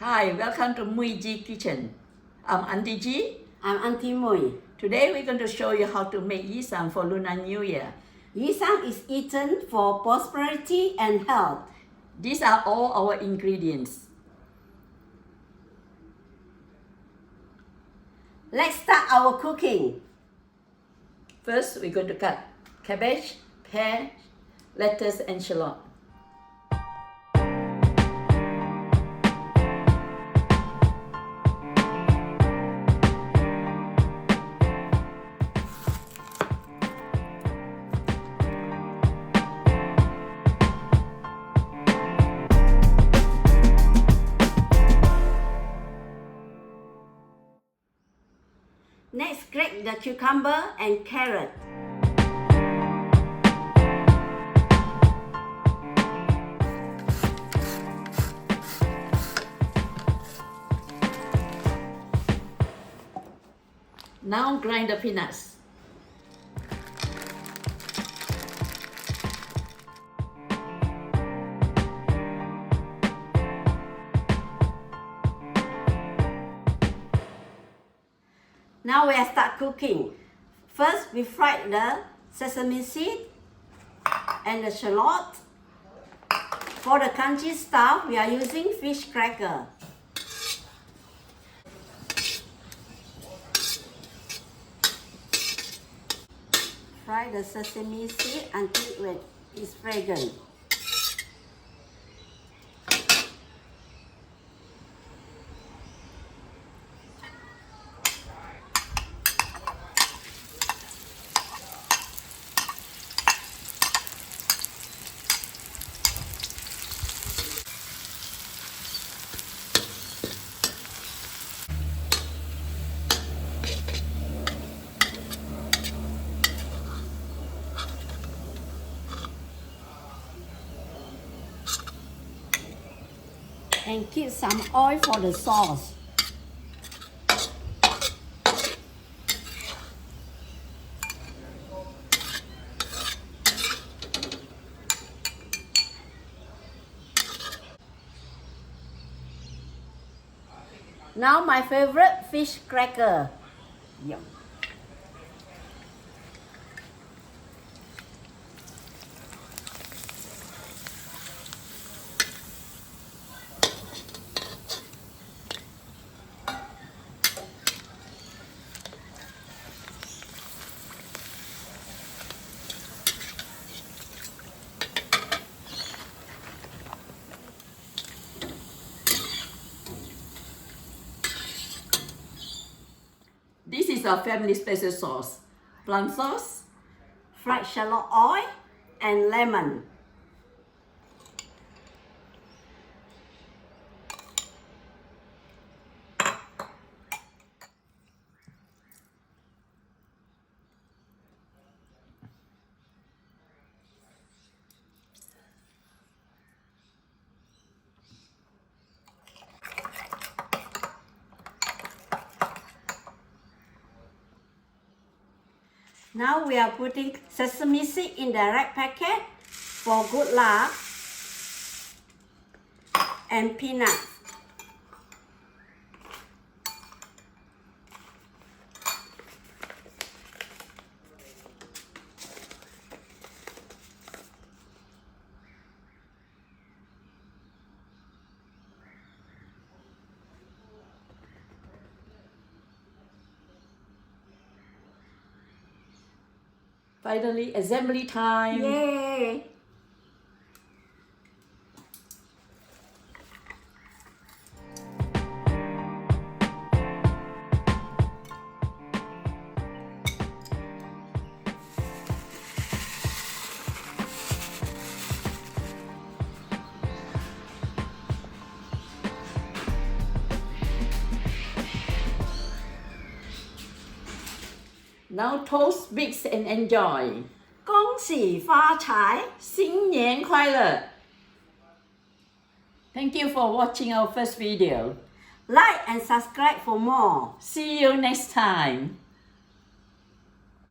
Hi, welcome to MuiJee Kitchen. I'm Auntie G. I'm Auntie Mui. Today we're going to show you how to make yisang for Lunar New Year. Yisang is eaten for prosperity and health. These are all our ingredients. Let's start our cooking. First, we're going to cut cabbage, pear, lettuce, and shallot. Next, grate the cucumber and carrot. Now grind the peanuts. Now we start cooking. First, we fry the sesame seed and the shallot. For the crunchy stuff, we are using fish cracker. Fry the sesame seed until it's fragrant. And keep some oil for the sauce. Now my favorite fish cracker. Yum. This is our family special sauce. Plum sauce, Fried shallot oil and lemon. Now we are putting sesame seed in the right packet for good luck and peanuts. finally assembly time. Yay! Now toast, mix and enjoy. 恭喜发财! 新年快乐! Thank you for watching our first video. Like and subscribe for more. See you next time.